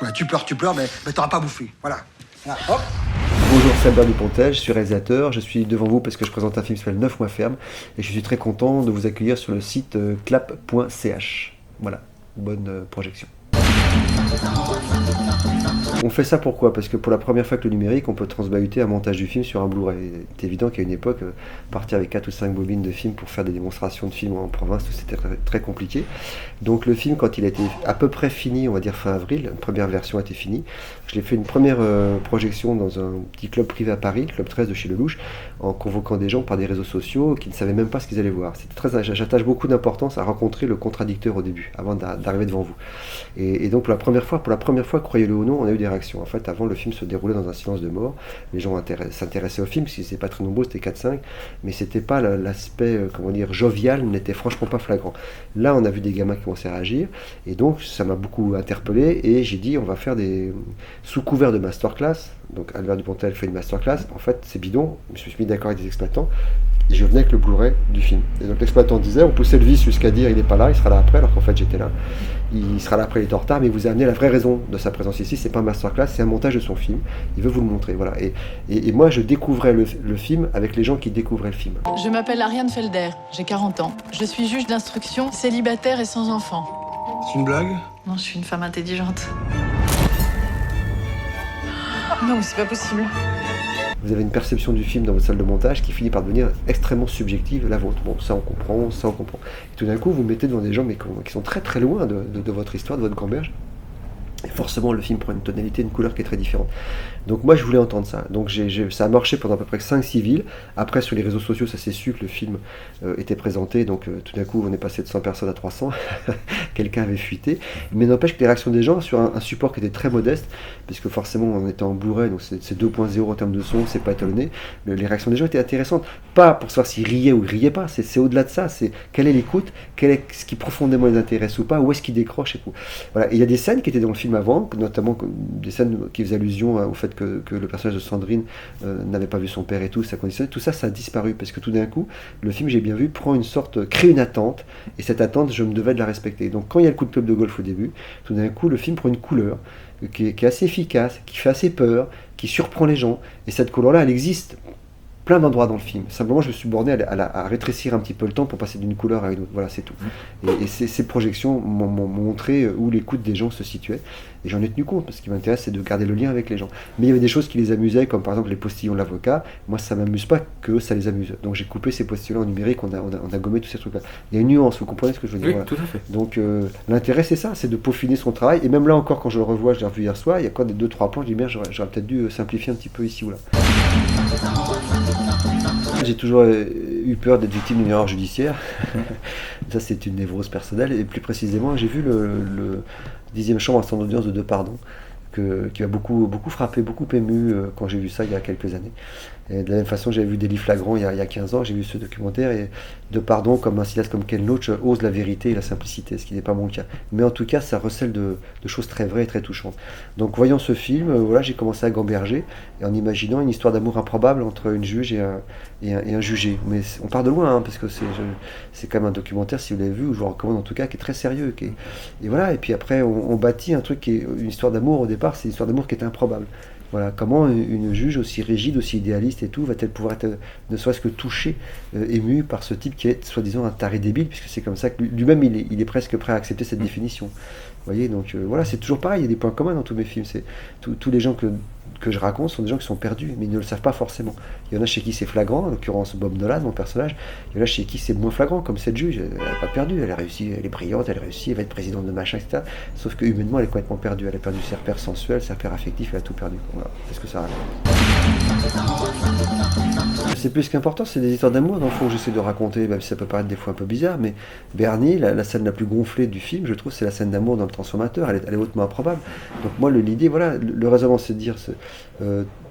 Ouais, tu pleures, mais t'auras pas bouffé. Voilà. Voilà. Hop. Bonjour, c'est Albert Dupontel, je suis réalisateur, je suis devant vous parce que je présente un film qui s'appelle 9 mois ferme et je suis très content de vous accueillir sur le site clap.ch. Voilà, bonne projection. On fait ça pourquoi? Parce que pour la première fois avec le numérique, on peut transbahuter un montage du film sur un Blu-ray. C'est évident qu'à une époque, partir avec 4 ou 5 bobines de films pour faire des démonstrations de films en province, c'était très, très compliqué. Donc le film, quand il a été à peu près fini, on va dire fin avril, une première version a été finie, je l'ai fait une première projection dans un petit club privé à Paris, Club 13 de chez Lelouch, en convoquant des gens par des réseaux sociaux qui ne savaient même pas ce qu'ils allaient voir. J'attache beaucoup d'importance à rencontrer le contradicteur au début, avant d'arriver devant vous. Et donc pour la première fois, croyez-le ou non, on a eu des réactions. En fait, avant, le film se déroulait dans un silence de mort. Les gens s'intéressaient au film, parce qu'ils n'étaient pas très nombreux, c'était 4-5, mais c'était pas l'aspect, jovial, n'était franchement pas flagrant. Là, on a vu des gamins qui commençaient à réagir, et donc ça m'a beaucoup interpellé, et j'ai dit, on va faire sous couvert de masterclass. Donc Albert Dupontel fait une masterclass. En fait, c'est bidon. Je me suis mis d'accord avec des exploitants. Et je venais avec le Blu-ray du film. Et donc l'exploitant disait, on poussait le vis jusqu'à dire il n'est pas là, il sera là après, alors qu'en fait j'étais là. Il sera là après, il est en retard, mais il vous a amené la vraie raison de sa présence ici. C'est pas un masterclass, c'est un montage de son film. Il veut vous le montrer, voilà. Et moi, je découvrais le film avec les gens qui découvraient le film. Je m'appelle Ariane Felder, j'ai 40 ans. Je suis juge d'instruction, célibataire et sans enfant. C'est une blague? Non, je suis une femme intelligente. Non, mais c'est pas possible. Vous avez une perception du film dans votre salle de montage qui finit par devenir extrêmement subjective, la vôtre. Bon, ça on comprend, ça on comprend. Et tout d'un coup, vous mettez devant des gens mais qui sont très très loin de votre histoire, de votre gamberge. Et forcément, le film prend une tonalité, une couleur qui est très différente. Donc moi, je voulais entendre ça. Donc ça a marché pendant à peu près 5-6 villes. Après, sur les réseaux sociaux, ça s'est su que le film était présenté. Donc tout d'un coup, on est passé de 100 personnes à 300. Quelqu'un avait fuité. Mais n'empêche que les réactions des gens sur un support qui était très modeste, puisque forcément, on était en Blu-ray, donc c'est 2.0 en termes de son, c'est pas étalonné. Mais les réactions des gens étaient intéressantes. Pas pour savoir s'ils riaient ou ils riaient pas. C'est au-delà de ça. C'est quelle est l'écoute, quel est ce qui profondément les intéresse ou pas, où est-ce qu'ils décrochent et tout. Voilà. Et il y a des scènes qui étaient dans le film avant, notamment des scènes qui faisaient allusion au fait que le personnage de Sandrine n'avait pas vu son père et tout, ça conditionnait. Tout ça, ça a disparu parce que tout d'un coup, le film, j'ai bien vu, crée une attente, et cette attente, je me devais de la respecter. Donc quand il y a le coup de club de golf au début, tout d'un coup, le film prend une couleur qui est assez efficace, qui fait assez peur, qui surprend les gens, et cette couleur-là, elle existe plein d'endroits dans le film. Simplement, je me suis borné à rétrécir un petit peu le temps pour passer d'une couleur à une autre. Voilà, c'est tout. Et ces projections m'ont montré où l'écoute des gens se situait. Et j'en ai tenu compte, parce ce qui m'intéresse, c'est de garder le lien avec les gens. Mais il y avait des choses qui les amusaient, comme par exemple les postillons de l'avocat. Moi, ça ne m'amuse pas que ça les amuse. Donc j'ai coupé ces postillons en numérique, on a gommé tous ces trucs-là. Il y a une nuance, vous comprenez ce que je veux dire? Oui, voilà. tout à fait. Donc l'intérêt, c'est ça, c'est de peaufiner son travail. Et même là encore, quand je le revois, je l'ai revu hier soir, il y a encore des 2-3 plans, je dis, merde, j'aurais peut-être dû simplifier un petit peu ici ou là. J'ai toujours eu peur d'être victime d'une erreur judiciaire. Ça, c'est une névrose personnelle. Et plus précisément, j'ai vu le 10e chambre instant d'audience de Deux Pardons, qui m'a beaucoup frappé, beaucoup ému quand j'ai vu ça il y a quelques années. Et de la même façon, j'avais vu Délit flagrant il y a 15 ans, j'ai vu ce documentaire, et Deux Pardons, comme un cinéaste comme Ken Loach, ose la vérité et la simplicité, ce qui n'est pas mon cas. Mais en tout cas, ça recèle de choses très vraies et très touchantes. Donc voyant ce film, voilà, j'ai commencé à gamberger, et en imaginant une histoire d'amour improbable entre une juge et un jugé. Mais on part de loin, hein, parce que c'est quand même un documentaire, si vous l'avez vu, ou je vous recommande en tout cas, qui est très sérieux. Et voilà, et puis après, on bâtit un truc qui est une histoire d'amour. Au départ, c'est une histoire d'amour qui est improbable. Voilà, comment une juge aussi rigide, aussi idéaliste et tout, va-t-elle pouvoir être, ne serait-ce que touchée, émue par ce type qui est soi-disant un taré débile, puisque c'est comme ça que lui-même il est presque prêt à accepter cette définition. Vous voyez, donc voilà, c'est toujours pareil, il y a des points communs dans tous mes films. Tous les gens que je raconte sont des gens qui sont perdus, mais ils ne le savent pas forcément. Il y en a chez qui c'est flagrant, en l'occurrence Bob Nolan, mon personnage. Il y en a chez qui c'est moins flagrant, comme cette juge, elle n'a pas perdu, elle a réussi, elle est brillante, elle a réussi, elle va être présidente de machin, etc. Sauf que humainement, elle est complètement perdue. Elle a perdu ses repères sensuels, ses repères affectifs, elle a tout perdu. Voilà, c'est ce que ça raconte. C'est plus qu'important, c'est des histoires d'amour, dans le fond, que j'essaie de raconter, même si ça peut paraître des fois un peu bizarre, mais Bernie, la scène la plus gonflée du film, je trouve, c'est la scène d'amour dans Le Transformateur, elle est hautement improbable. Donc moi, l'idée, voilà, le raisonnement, c'est de dire,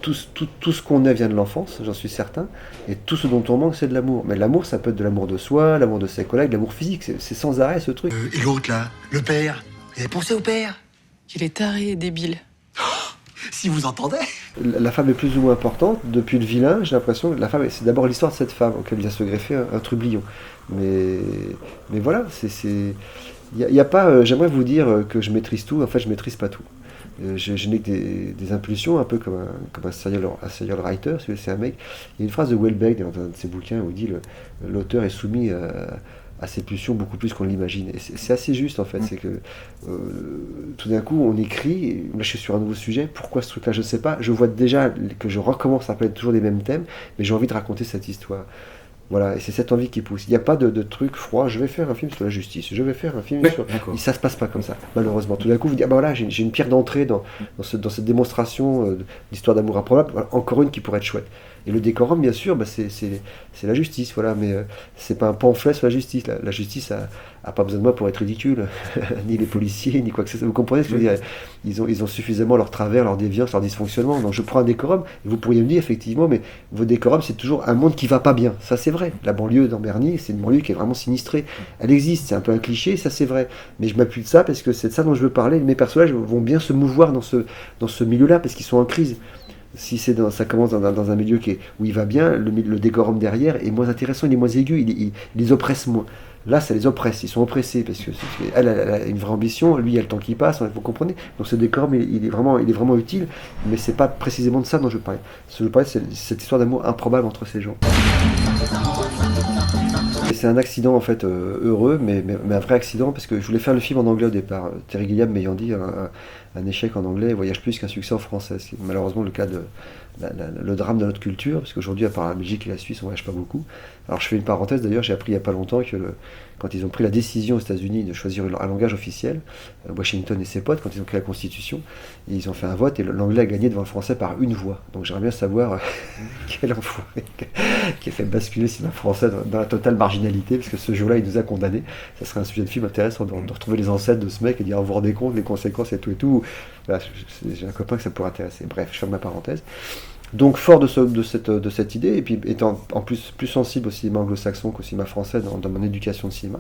tout ce qu'on est vient de l'enfance, j'en suis certain, et tout ce dont on manque, c'est de l'amour. Mais l'amour, ça peut être de l'amour de soi, l'amour de ses collègues, l'amour physique, c'est sans arrêt ce truc. Et l'autre là, le père, vous avez pensé au père? Il est taré et débile. Si vous entendez. La femme est plus ou moins importante. Depuis le vilain, j'ai l'impression que la femme, c'est d'abord l'histoire de cette femme auquel vient se greffer un trublion. Mais voilà, y a pas, j'aimerais vous dire que je maîtrise tout, en fait je maîtrise pas tout. Je n'ai que des impulsions, un peu comme un serial writer, c'est un mec. Il y a une phrase de Houellebecq dans un de ses bouquins où il dit l'auteur est soumis à ses pulsions beaucoup plus qu'on l'imagine. Et c'est assez juste en fait, c'est que tout d'un coup on écrit, et là je suis sur un nouveau sujet, pourquoi ce truc-là je sais pas, je vois déjà que je recommence à parler toujours des mêmes thèmes, mais j'ai envie de raconter cette histoire. Voilà, et c'est cette envie qui pousse. Il n'y a pas de truc froid, je vais faire un film sur la justice, je vais faire un film sur... Ça se passe pas comme ça, malheureusement. Tout d'un coup, vous dites, ah ben voilà, j'ai une pierre d'entrée dans cette démonstration d'histoire d'amour improbable, voilà, encore une qui pourrait être chouette. Et le décorum, bien sûr, bah, c'est la justice, voilà, mais c'est pas un pamphlet sur la justice. La justice a pas besoin de moi pour être ridicule, ni les policiers, ni quoi que ce soit. Vous comprenez ce que je veux dire? Ils ont suffisamment leur travers, leur déviance, leur dysfonctionnement. Donc je prends un décorum, et vous pourriez me dire, effectivement, mais vos décorums, c'est toujours un monde qui va pas bien. Ça, c'est vrai. La banlieue d'Amberny, c'est une banlieue qui est vraiment sinistrée. Elle existe, c'est un peu un cliché, ça, c'est vrai. Mais je m'appuie de ça parce que c'est de ça dont je veux parler. Mes personnages vont bien se mouvoir dans ce milieu-là parce qu'ils sont en crise. Si ça commence dans un milieu où il va bien, le décorum derrière est moins intéressant, il est moins aigu, il les oppresse moins. Là, ça les oppresse, ils sont oppressés, parce que elle a une vraie ambition, lui, il y a le temps qui passe, vous comprenez? Donc ce décorum, il est vraiment utile, mais c'est pas précisément de ça dont je veux parler. Ce que je veux parler, c'est cette histoire d'amour improbable entre ces gens. Et c'est un accident en fait heureux, mais un vrai accident, parce que je voulais faire le film en anglais au départ. Terry Gilliam m'ayant dit un échec en anglais voyage plus qu'un succès en français. C'est malheureusement le cas le drame de notre culture, parce qu'aujourd'hui, à part la Belgique et la Suisse, on voyage pas beaucoup. Alors je fais une parenthèse, d'ailleurs, j'ai appris il n'y a pas longtemps que quand ils ont pris la décision aux États-Unis de choisir un langage officiel, Washington et ses potes, quand ils ont créé la Constitution, ils ont fait un vote et l'anglais a gagné devant le français par une voix. Donc j'aimerais bien savoir quel enfoiré qui a fait basculer le cinéma français dans la totale marginalité, parce que ce jour-là, il nous a condamnés. Ça serait un sujet de film intéressant de retrouver les ancêtres de ce mec et dire vous vous rendez compte, les conséquences et tout et tout. Voilà, j'ai un copain que ça pourrait intéresser. Bref, je ferme ma parenthèse. Donc fort de cette idée, et puis étant en plus sensible au cinéma anglo-saxon qu'au cinéma français dans mon éducation de cinéma,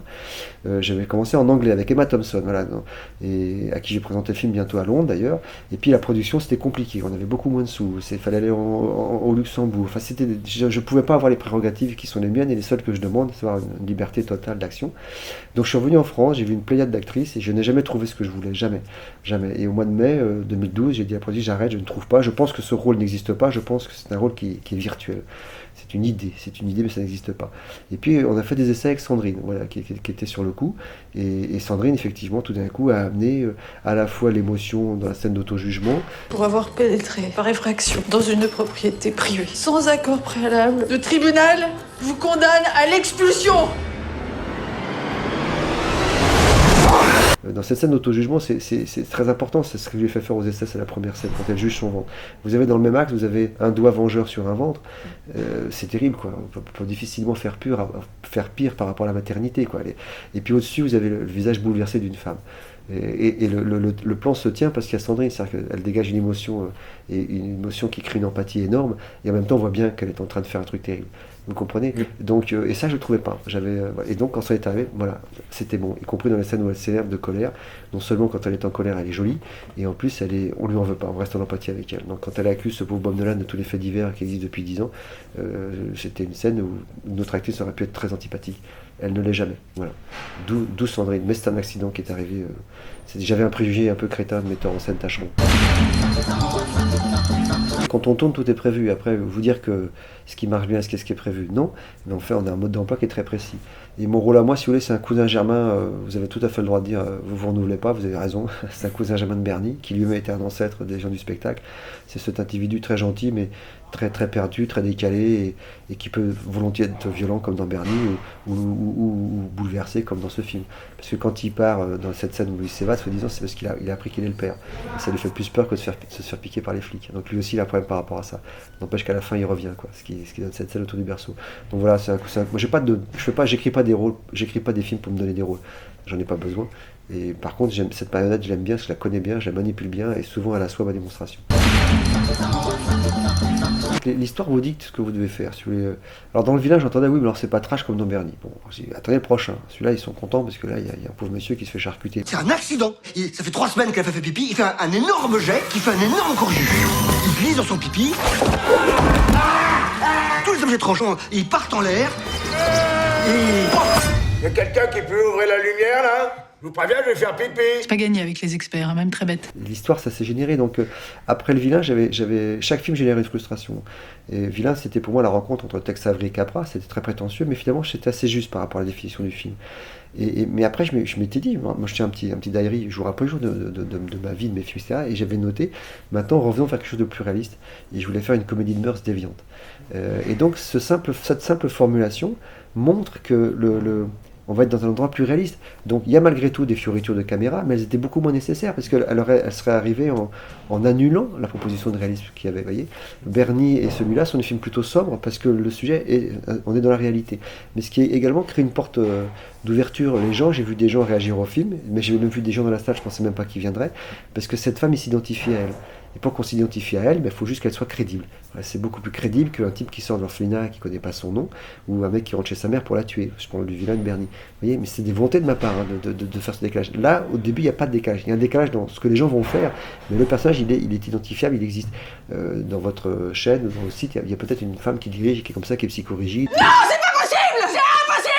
j'avais commencé en anglais avec Emma Thompson, voilà, et à qui j'ai présenté le film bientôt à Londres d'ailleurs. Et puis la production c'était compliqué, on avait beaucoup moins de sous, il fallait aller au Luxembourg, enfin je pouvais pas avoir les prérogatives qui sont les miennes et les seules que je demande, c'est avoir une liberté totale d'action. Donc je suis revenu en France, j'ai vu une pléiade d'actrices et je n'ai jamais trouvé ce que je voulais, jamais. Et au mois de mai 2012, j'ai dit à la production, j'arrête, je ne trouve pas, je pense que ce rôle n'existe pas, je pense que c'est un rôle qui est virtuel. C'est une idée, mais ça n'existe pas. Et puis on a fait des essais avec Sandrine, voilà, qui était sur le coup. Et Sandrine, effectivement, tout d'un coup, a amené à la fois l'émotion dans la scène d'auto-jugement. Pour avoir pénétré par effraction dans une propriété privée, sans accord préalable, le tribunal vous condamne à l'expulsion. Dans cette scène d'auto-jugement, c'est très important, c'est ce que je lui ai fait faire aux essais, c'est la première scène, quand elle juge son ventre. Vous avez dans le même acte, vous avez un doigt vengeur sur un ventre, c'est terrible, quoi. On peut difficilement faire pire par rapport à la maternité, quoi. Et puis au-dessus, vous avez le visage bouleversé d'une femme. Et le plan se tient parce qu'il y a Sandrine, c'est-à-dire qu'elle dégage une émotion, et une émotion qui crée une empathie énorme, et en même temps on voit bien qu'elle est en train de faire un truc terrible. Vous comprenez? Donc, et ça je ne le trouvais pas. Et donc quand ça est arrivé, voilà, c'était bon, y compris dans les scènes où elle s'énerve de colère. Non seulement quand elle est en colère, elle est jolie, et en plus on lui en veut pas, on reste en empathie avec elle. Donc quand elle accuse ce pauvre Bob Nolan de tous les faits divers qui existent depuis 10 ans, c'était une scène où notre actrice aurait pu être très antipathique. Elle ne l'est jamais. Voilà. D'où Sandrine. Mais c'est un accident qui est arrivé. J'avais un préjugé un peu crétin de metteur en scène tâcheron. Quand on tourne, tout est prévu. Après, vous dire que ce qui marche bien, ce qui est prévu, non. Mais en fait, on a un mode d'emploi qui est très précis. Et mon rôle à moi, si vous voulez, c'est un cousin germain. Vous avez tout à fait le droit de dire, vous vous renouvelez pas, vous avez raison. C'est un cousin germain de Bernie, qui lui-même était un ancêtre des gens du spectacle. C'est cet individu très gentil, mais très très perdu, très décalé, et qui peut volontiers être violent comme dans Bernie, ou bouleversé comme dans ce film. Parce que quand il part dans cette scène où il s'évade, soi-disant, c'est parce qu'il a appris qu'il est le père. Et ça lui fait plus peur que de se faire piquer par les flics. Donc lui aussi, il a un problème par rapport à ça. N'empêche qu'à la fin, il revient, quoi. Ce qui donne cette scène autour du berceau. Donc voilà, moi, j'écris pas des rôles, j'écris pas des films pour me donner des rôles. J'en ai pas besoin. Et par contre, cette marionnette, je l'aime bien, je la connais bien, je la manipule bien, et souvent elle assoit ma démonstration. L'histoire vous dicte ce que vous devez faire. Si vous voulez. Alors dans le village, j'entendais, oui, mais alors c'est pas trash comme dans Bernie. Bon, attendez le prochain. Celui-là, ils sont contents parce que là, il y a un pauvre monsieur qui se fait charcuter. C'est un accident. Ça fait 3 semaines qu'elle a fait pipi, il fait un énorme jet qui fait un énorme corrige. Il glisse dans son pipi. Tous les objets tranchants, ils partent en l'air. Et Y a quelqu'un qui peut ouvrir la lumière, là? Je vous préviens, je vais faire pipi. C'est pas gagné avec les experts, hein, même très bête. L'histoire, ça s'est généré. Donc, après le Vilain, chaque film générait une frustration. Et Vilain, c'était pour moi la rencontre entre Tex Avery et Capra. C'était très prétentieux, mais finalement, c'était assez juste par rapport à la définition du film. Mais après, je m'étais dit, moi je tiens un petit diary jour après jour de ma vie, de mes films, etc. Et j'avais noté, maintenant revenons faire quelque chose de plus réaliste. Et je voulais faire une comédie de mœurs déviante. Et donc cette simple formulation montre que on va être dans un endroit plus réaliste. Donc il y a malgré tout des fioritures de caméra, mais elles étaient beaucoup moins nécessaires, parce qu'elles seraient arrivées en annulant la proposition de réalisme qu'il y avait. Vous voyez, Bernie et celui-là sont des films plutôt sobres, parce que le sujet, on est dans la réalité. Mais ce qui est également crée une porte d'ouverture. J'ai vu des gens réagir au film, mais j'ai même vu des gens dans la salle, je ne pensais même pas qu'ils viendraient, parce que cette femme, il s'identifie à elle. Et pour qu'on s'identifie à elle, il faut juste qu'elle soit crédible. Voilà, c'est beaucoup plus crédible qu'un type qui sort de l'orphelinat et qui ne connaît pas son nom, ou un mec qui rentre chez sa mère pour la tuer. Je prends du Vilain de Bernie. Vous voyez, mais c'est des volontés de ma part de faire ce décalage. Là, au début, il n'y a pas de décalage. Il y a un décalage dans ce que les gens vont faire, mais le personnage, il est identifiable, il existe. Dans votre chaîne, dans le site, il y a peut-être une femme qui dirige, qui est comme ça, qui est psychorigide. Non, c'est pas possible! C'est impossible!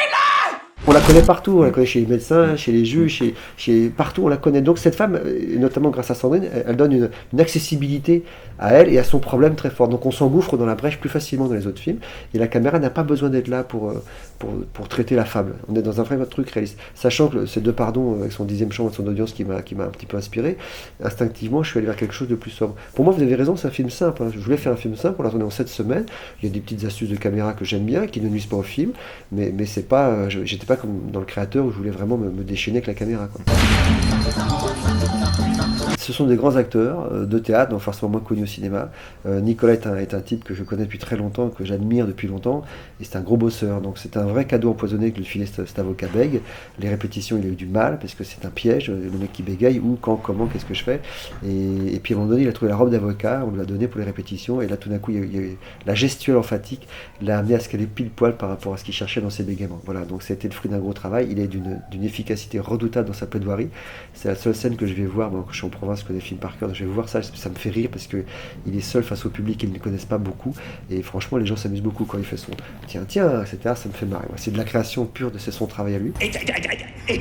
On la connaît partout, on la connaît chez les médecins, chez les juges, partout on la connaît. Donc cette femme, notamment grâce à Sandrine, elle donne une accessibilité à elle et à son problème très fort. Donc on s'engouffre dans la brèche plus facilement dans les autres films. Et la caméra n'a pas besoin d'être là pour traiter la fable. On est dans un vrai truc réaliste. Sachant que ces deux pardons, avec son 10e champ et son audience qui m'a un petit peu inspiré, instinctivement je suis allé vers quelque chose de plus sobre. Pour moi, vous avez raison, c'est un film simple. Je voulais faire un film simple, on l'a tourné en 7 semaines. Il y a des petites astuces de caméra que j'aime bien, qui ne nuisent pas au film, mais c'est pas, j'étais pas comme dans Le Créateur où je voulais vraiment me déchaîner avec la caméra, quoi. Ce sont des grands acteurs de théâtre, donc forcément moins connus au cinéma. Nicolas est un type que je connais depuis très longtemps, que j'admire depuis longtemps, et c'est un gros bosseur. Donc c'est un vrai cadeau empoisonné que le filait cet avocat bègue. Les répétitions, il a eu du mal, parce que c'est un piège, le mec qui bégaye, où, quand, comment, qu'est-ce que je fais. Et puis à un moment donné, il a trouvé la robe d'avocat, on lui l'a donnée pour les répétitions, et là tout d'un coup, il y a eu la gestuelle emphatique, l'a amené à ce qu'elle ait pile poil par rapport à ce qu'il cherchait dans ses bégaiements. Voilà, donc c'était le fruit d'un gros travail. Il est d'une efficacité redoutable dans sa plaidoirie. C'est la seule scène que je vais voir, moi, quand je suis en province, je connais des films par cœur, je vais voir ça me fait rire parce qu'il est seul face au public qu'ils ne connaissent pas beaucoup, et franchement les gens s'amusent beaucoup quand il fait son tiens, etc. Ça me fait marrer. C'est de la création pure, c'est son travail à lui. Et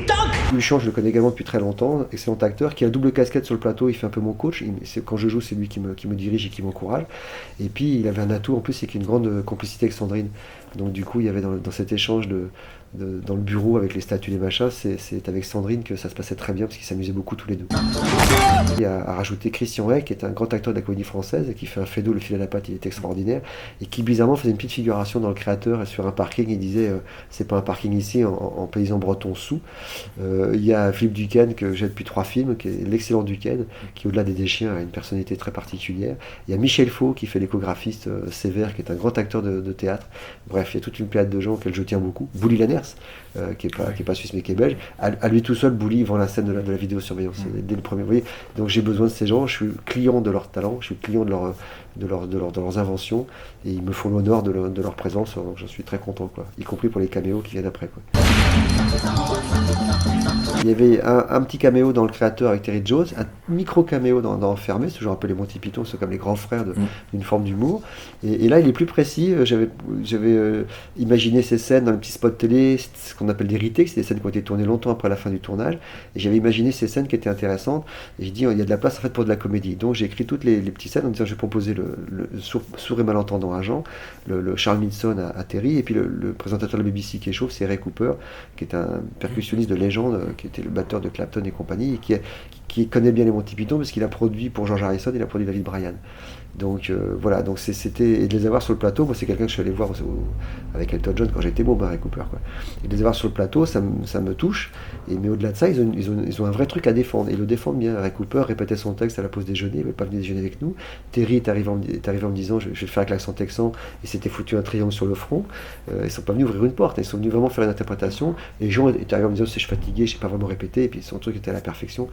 Luchon, je le connais également depuis très longtemps, excellent acteur, qui a double casquette sur le plateau, il fait un peu mon coach, quand je joue c'est lui qui me dirige et qui m'encourage, et puis il avait un atout en plus, c'est qu'il y a une grande complicité avec Sandrine, donc du coup il y avait dans cet échange dans le bureau avec les statues et les machins, c'est avec Sandrine que ça se passait très bien parce qu'ils s'amusaient beaucoup tous les deux. Il y a rajouté Christian Rey, qui est un grand acteur de la comédie française et qui fait un Fédo, le fil à la patte, il est extraordinaire, et qui bizarrement faisait une petite figuration dans Le Créateur et sur un parking, il disait c'est pas un parking ici, en paysan breton sous. Il y a Philippe Duquesne que j'ai depuis 3 films, qui est l'excellent Duquesne, qui au-delà des chiens a une personnalité très particulière. Il y a Michel Faux qui fait l'échographiste sévère, qui est un grand acteur de théâtre. Bref, il y a toute une pléiade de gens auxquels je tiens beaucoup. Bouli Lanners, qui est pas suisse mais qui est belge. À lui tout seul, Bouli vend la scène de la vidéosurveillance dès le premier. Vous voyez, donc j'ai besoin de ces gens, je suis client de leur talent, je suis client de leurs inventions, et ils me font l'honneur de leur présence, donc j'en suis très content, quoi. Y compris pour les caméos qui viennent après, quoi. Il y avait un petit caméo dans Le Créateur avec Terry Jones, un micro caméo dans Enfermé, c'est toujours un peu les Monty Python, c'est comme les grands frères d'une forme d'humour, et là il est plus précis. J'avais imaginé ces scènes dans les petits spots télé, ce qu'on appelle des retakes, c'est des scènes qui ont été tournées longtemps après la fin du tournage, et j'avais imaginé ces scènes qui étaient intéressantes, et j'ai dit il y a de la place en fait pour de la comédie, donc j'ai écrit toutes les petites scènes en disant je vais proposer le sourd et malentendant à Jean, le Charles Minson à Terry, et puis le présentateur de la BBC qui est chauve, c'est Ray Cooper, qui est un percussionniste de légende, qui était le batteur de Clapton et compagnie, et qui connaît bien les Monty Python parce qu'il a produit pour George Harrison, il a produit David Bryan. Donc voilà, donc c'était, et de les avoir sur le plateau, moi c'est quelqu'un que je suis allé voir avec Elton John quand j'étais môme, Ray Cooper, quoi. Et de les avoir sur le plateau, ça me touche, mais au-delà de ça, ils ont un vrai truc à défendre, et ils le défendent bien. Ray Cooper répétait son texte à la pause déjeuner, il ne veut pas venir déjeuner avec nous. Terry est arrivé en me disant je vais le faire avec l'accent texan, et s'était foutu un triangle sur le front. Ils sont pas venus ouvrir une porte, ils sont venus vraiment faire une interprétation, et Jean est arrivé en me disant je suis fatigué, je sais pas vraiment répéter, et puis son truc était à la perfection.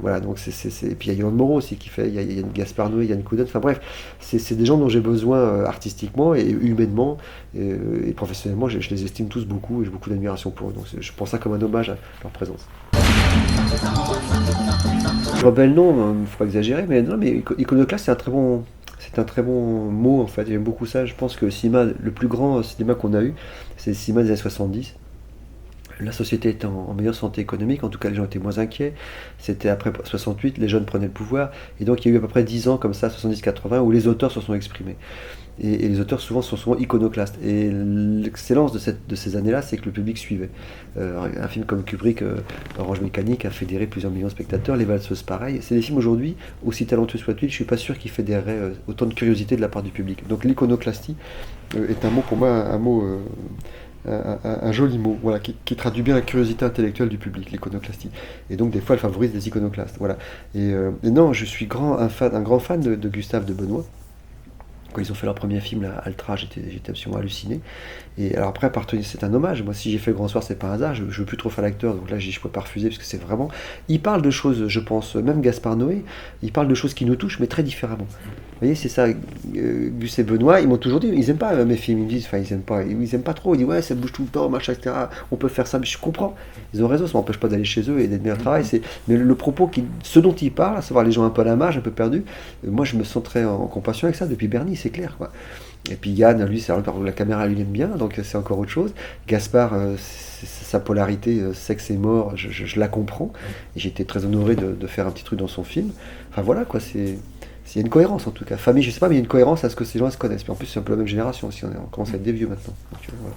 Voilà, donc et puis il y a Yolande Moreau aussi qui fait, il y a Yann Gaspard Noé, Yann Coudon, enfin bref, c'est des gens dont j'ai besoin artistiquement et humainement, et professionnellement, je les estime tous beaucoup, et j'ai beaucoup d'admiration pour eux, donc je prends ça comme un hommage à leur présence. Rebelle non, il faut pas exagérer, mais non, mais iconoclaste c'est un très bon mot en fait, j'aime beaucoup ça. Je pense que le plus grand cinéma qu'on a eu, c'est le cinéma des années 70. la société était en meilleure santé économique, en tout cas les gens étaient moins inquiets. C'était après 68, les jeunes prenaient le pouvoir, et donc il y a eu à peu près 10 ans comme ça, 70-80, où les auteurs se sont exprimés. Et les auteurs sont souvent iconoclastes. Et l'excellence de ces années-là, c'est que le public suivait. Un film comme Kubrick, Orange Mécanique, a fédéré plusieurs millions de spectateurs. Les Valseuses, pareil. C'est des films aujourd'hui, aussi talentueux soient-ils, je ne suis pas sûr qu'ils fédéreraient autant de curiosité de la part du public. Donc l'iconoclastie est un mot pour moi, un joli mot, voilà, qui traduit bien la curiosité intellectuelle du public, l'iconoclastie. Et donc des fois, elle favorise les iconoclastes. Voilà. Et non, je suis un grand fan de Gustave de Benoist. Quand ils ont fait leur premier film, là, Altra, j'étais absolument halluciné. Et alors après, c'est un hommage. Moi, si j'ai fait Le Grand Soir, c'est par hasard. Je veux plus trop faire l'acteur, donc là, je ne peux pas refuser, parce que c'est vraiment... Il parle de choses, je pense, même Gaspard Noé, il parle de choses qui nous touchent, mais très différemment. Vous voyez, c'est ça. Gus et Benoît, ils m'ont toujours dit, ils n'aiment pas mes films. Ils me disent, enfin, ils aiment pas trop. Ils disent, ouais, ça bouge tout le temps, machin, etc. On peut faire ça, mais je comprends. Ils ont raison, ça m'empêche pas d'aller chez eux et d'aimer leur travail. Mais le propos, ce dont ils parlent, à savoir les gens un peu à la marge, un peu perdus, moi, je me sens très en compassion avec ça depuis Bernie, c'est clair, quoi. Et puis Yann, lui, la caméra lui aime bien, donc c'est encore autre chose. Gaspard, sa polarité sexe et mort, je la comprends. Et j'étais très honoré de faire un petit truc dans son film. Enfin voilà, quoi, il y a une cohérence en tout cas. Famille, je sais pas, mais il y a une cohérence à ce que ces gens se connaissent. Puis en plus, c'est un peu la même génération aussi, on commence à être des vieux maintenant. Donc, voilà.